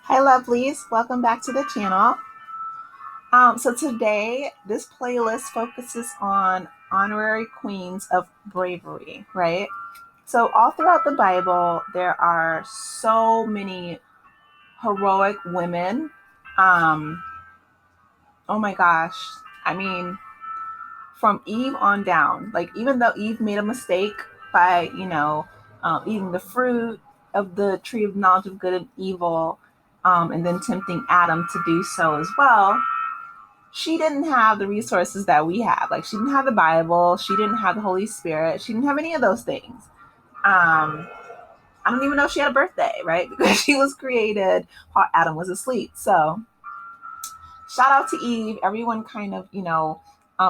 Hi, Lovelies. Welcome back to the channel. So today, this playlist focuses on honorary queens of bravery, right? So all throughout the Bible, there are so many heroic women. Um, oh my gosh. I mean, from Eve on down, like even though Eve made a mistake by, eating the fruit of the tree of knowledge of good and evil, and then tempting Adam to do so as well, she didn't have the resources that we have. Like she didn't have the Bible, she didn't have the Holy Spirit, she didn't have any of those things. Um, I don't even know if she had a birthday, right? Because she was created while Adam was asleep. So shout out to Eve. Everyone kind of,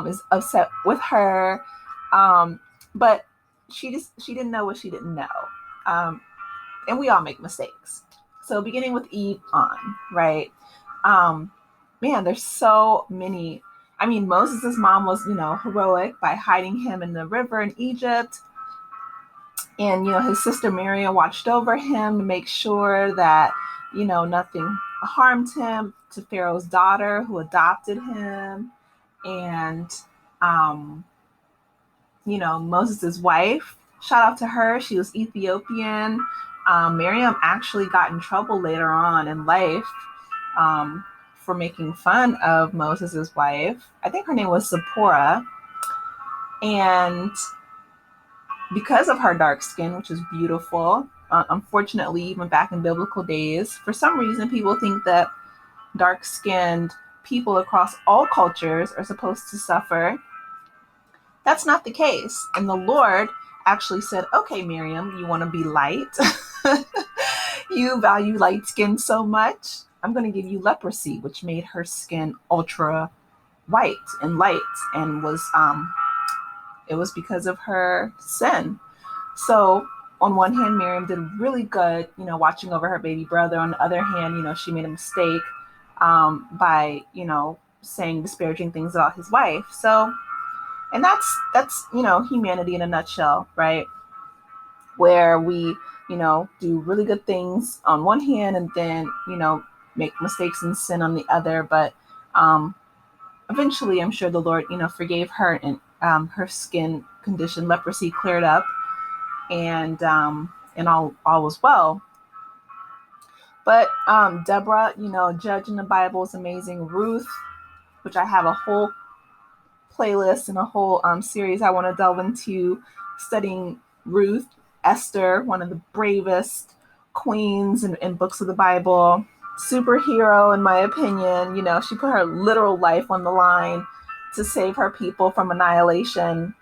is upset with her. Um, but she didn't know what she didn't know. Um, and we all make mistakes. So beginning with Eve on, right? Um, Man, there's so many. I mean, Moses' mom was, heroic by hiding him in the river in Egypt. And, his sister Miriam watched over him to make sure that, nothing harmed him, to Pharaoh's daughter who adopted him. And, um, Moses' wife, shout out to her. She was Ethiopian. Miriam actually got in trouble later on in life um, for making fun of Moses' wife. I think her name was Zipporah. And because of her dark skin, which is beautiful, unfortunately, even back in biblical days, for some reason, people think that dark skinned people across all cultures are supposed to suffer. That's not the case. And the Lord actually said, okay, Miriam, you want to be light? You value light skin so much. I'm going to give you leprosy, which made her skin ultra white and light, and it was because of her sin. So on one hand, Miriam did really good, watching over her baby brother. On the other hand, she made a mistake by, saying disparaging things about his wife. So, and that's humanity in a nutshell, right? Where we, do really good things on one hand and then, make mistakes and sin on the other. But um, eventually, I'm sure the Lord, forgave her, and her skin condition, leprosy, cleared up, and all was well. But Deborah, judge in the Bible is amazing. Ruth, which I have a whole playlist and a whole series I want to delve into studying Ruth. Esther, one of the bravest queens in books of the Bible. Superhero, in my opinion. She put her literal life on the line to save her people from annihilation.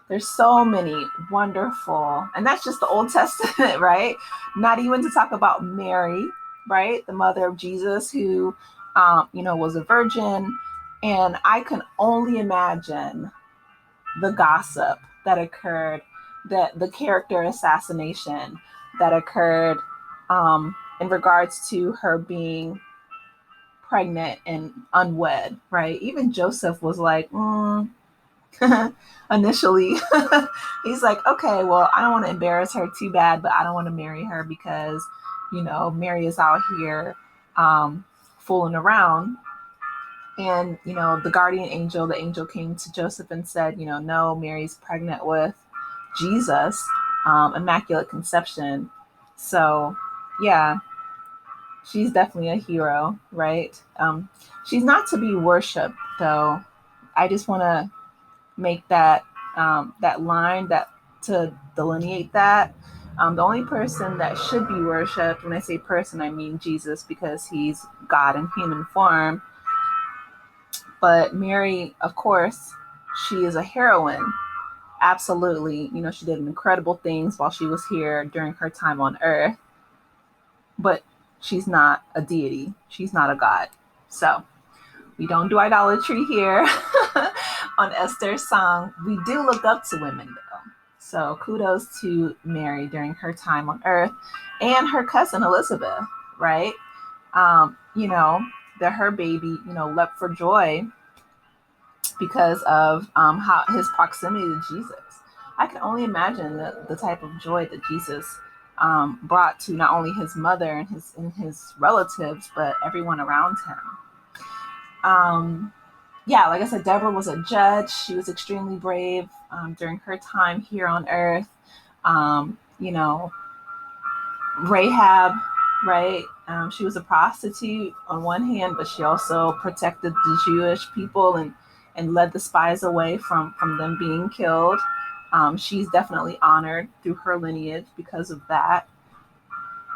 There's so many wonderful, and that's just the Old Testament, right? Not even to talk about Mary, right? The mother of Jesus, who, was a virgin. And I can only imagine the gossip that occurred, the character assassination that occurred in regards to her being pregnant and unwed, right? Even Joseph was like, initially, he's like, okay, well, I don't want to embarrass her too bad, but I don't want to marry her because, Mary is out here fooling around. And, the guardian angel, the angel came to Joseph and said, no, Mary's pregnant with Jesus, immaculate conception. So, yeah, she's definitely a hero, right? She's not to be worshipped, though. I just want to make that line that to delineate that. The only person that should be worshipped, when I say person, I mean Jesus, because he's God in human form. But Mary, of course, she is a heroine. Absolutely. She did incredible things while she was here during her time on earth. But she's not a deity. She's not a god. So we don't do idolatry here on Esther's song. We do look up to women, though. So kudos to Mary during her time on earth, and her cousin Elizabeth, right? That her baby, leapt for joy because of how his proximity to Jesus. I can only imagine the type of joy that Jesus brought to not only his mother and his relatives, but everyone around him. Yeah, like I said, Deborah was a judge. She was extremely brave during her time here on earth. You know, Rahab, right? She was a prostitute on one hand, but she also protected the Jewish people and led the spies away from them being killed. She's definitely honored through her lineage because of that.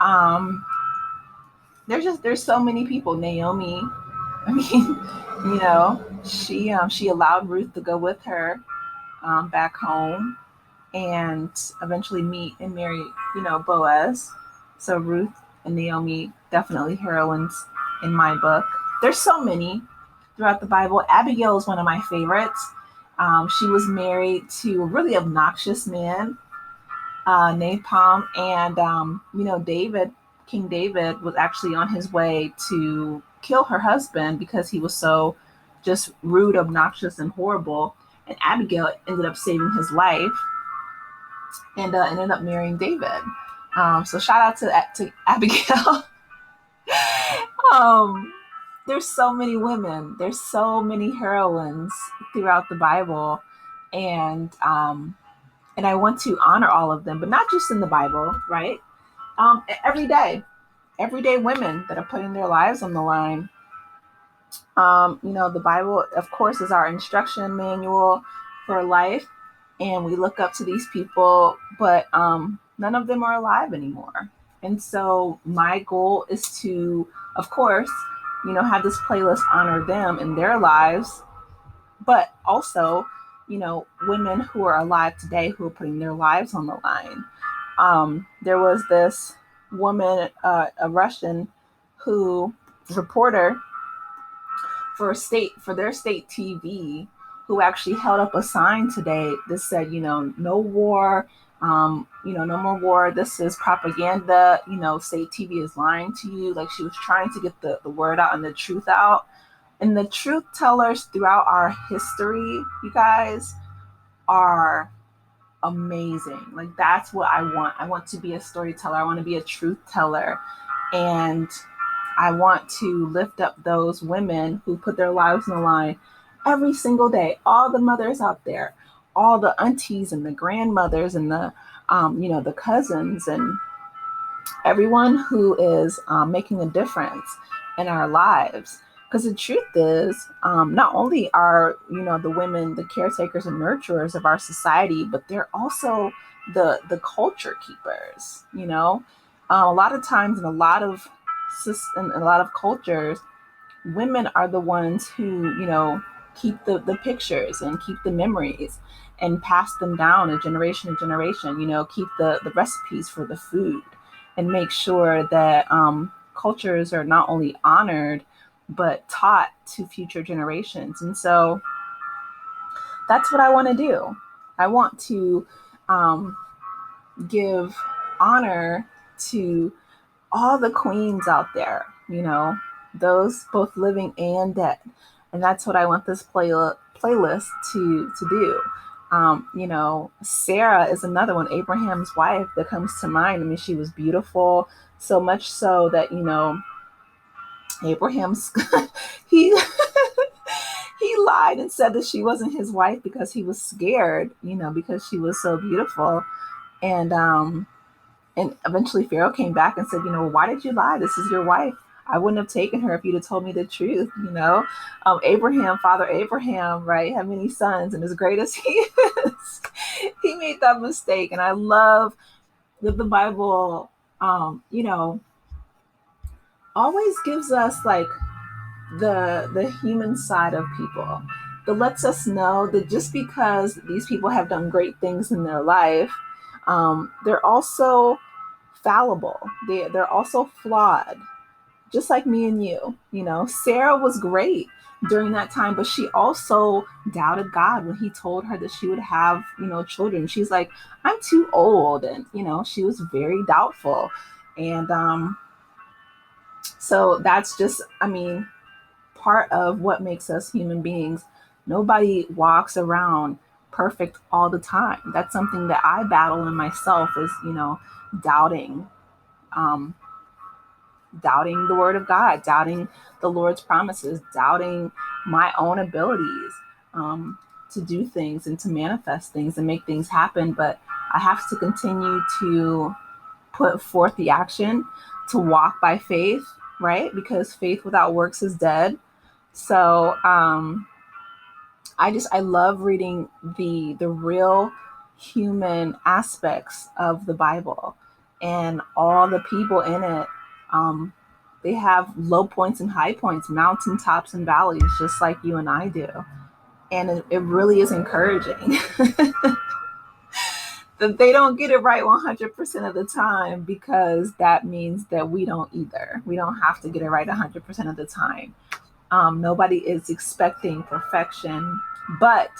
Um, there's so many people. Naomi, I mean, she allowed Ruth to go with her back home and eventually meet and marry, Boaz. So Ruth and Naomi, definitely heroines in my book. There's so many throughout the Bible. Abigail is one of my favorites. She was married to a really obnoxious man named Palm, and King David was actually on his way to kill her husband because he was so just rude, obnoxious, and horrible. And Abigail ended up saving his life and ended up marrying David. So shout out to Abigail. um, there's so many women. There's so many heroines throughout the Bible, and I want to honor all of them, but not just in the Bible, right? Every day, everyday women that are putting their lives on the line. The Bible, of course, is our instruction manual for life, and we look up to these people, but none of them are alive anymore. And so my goal is to, of course, have this playlist honor them in their lives, but also, women who are alive today who are putting their lives on the line. There was this woman, a Russian, who reporter for their state TV, who actually held up a sign today that said, no war, no more war. This is propaganda. State TV is lying to you. Like, she was trying to get the word out and the truth out. And the truth tellers throughout our history, you guys, are amazing. Like, that's what I want. I want to be a storyteller. I want to be a truth teller. And I want to lift up those women who put their lives on the line every single day. All the mothers out there, all the aunties and the grandmothers and the cousins and everyone who is making a difference in our lives. Because the truth is, not only are the women the caretakers and nurturers of our society, but they're also the culture keepers. A lot of times in a lot of cultures, women are the ones who keep the pictures and keep the memories and pass them down a generation to generation. Keep the recipes for the food and make sure that cultures are not only honored but taught to future generations. And so that's what I want to do. I want to give honor to all the queens out there, those both living and dead. And that's what I want this playlist to do. Sarah is another one, Abraham's wife, that comes to mind. I mean, she was beautiful, so much so that, Abraham's, he, he lied and said that she wasn't his wife because he was scared, because she was so beautiful. And eventually Pharaoh came back and said, why did you lie? This is your wife. I wouldn't have taken her if you'd have told me the truth. Abraham, Father Abraham, right, had many sons, and as great as he is, he made that mistake. And I love that the Bible, always gives us like the human side of people, that lets us know that just because these people have done great things in their life, they're also fallible. They're also flawed, just like me and you. Sarah was great during that time, but she also doubted God when he told her that she would have, children. She's like, I'm too old. And, she was very doubtful. And so that's just, part of what makes us human beings. Nobody walks around perfect all the time. That's something that I battle in myself is, doubting, um, doubting the word of God, doubting the Lord's promises, doubting my own abilities to do things and to manifest things and make things happen. But I have to continue to put forth the action to walk by faith, right? Because faith without works is dead. So I love reading the real human aspects of the Bible and all the people in it. Um, they have low points and high points, mountaintops and valleys, just like you and I do. And it really is encouraging that they don't get it right 100% of the time, because that means that we don't either. We don't have to get it right 100% of the time. Nobody is expecting perfection, but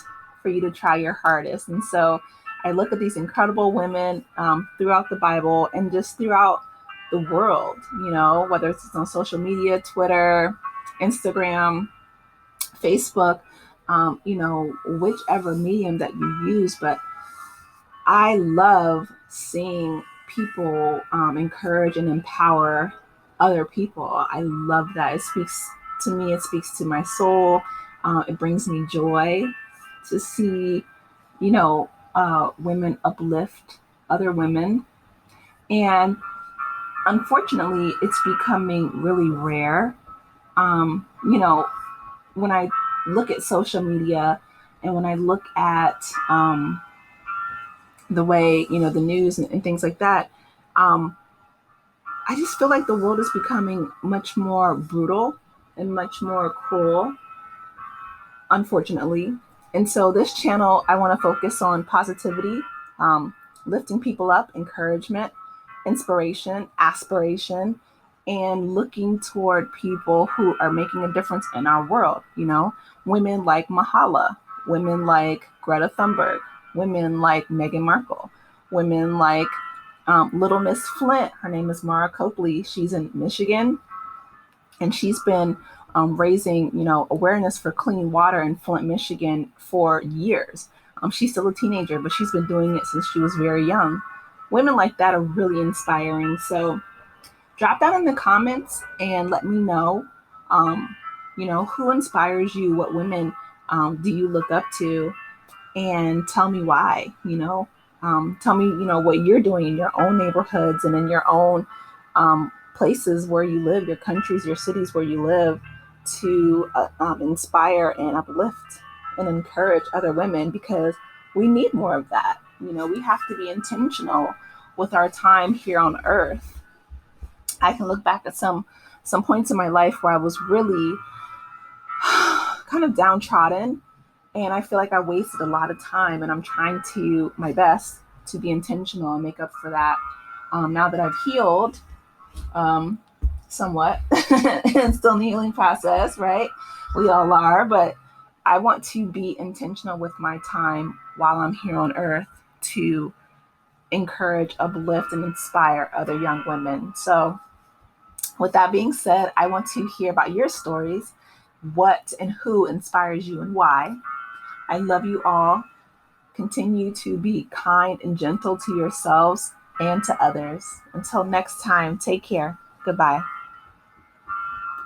for you to try your hardest. And so I look at these incredible women throughout the Bible and just throughout the world, whether it's on social media, Twitter, Instagram, Facebook, whichever medium that you use. But I love seeing people encourage and empower other people. I love that. It speaks to me. It speaks to my soul. It brings me joy to see, women uplift other women. And unfortunately, it's becoming really rare. When I look at social media and when I look at the way, the news and things like that, I just feel like the world is becoming much more brutal and much more cruel, unfortunately. And so this channel, I want to focus on positivity, lifting people up, encouragement, inspiration, aspiration, and looking toward people who are making a difference in our world. Women like Mahala, women like Greta Thunberg, women like Meghan Markle, women like Little Miss Flint. Her name is Mara Copley. She's in Michigan, and she's been raising, awareness for clean water in Flint, Michigan for years. She's still a teenager, but she's been doing it since she was very young. Women like that are really inspiring. So drop that in the comments and let me know, who inspires you, what women do you look up to, and tell me why. Tell me, what you're doing in your own neighborhoods and in your own places where you live, your countries, your cities where you live, to inspire and uplift and encourage other women, because we need more of that. We have to be intentional with our time here on earth. I can look back at some points in my life where I was really kind of downtrodden, and I feel like I wasted a lot of time, and I'm trying to my best to be intentional and make up for that. Now that I've healed somewhat and still in the healing process, right? We all are, but I want to be intentional with my time while I'm here on earth to encourage, uplift, and inspire other young women. So with that being said, I want to hear about your stories. What and who inspires you and why? I love you all. Continue to be kind and gentle to yourselves and to others. Until next time, take care. Goodbye.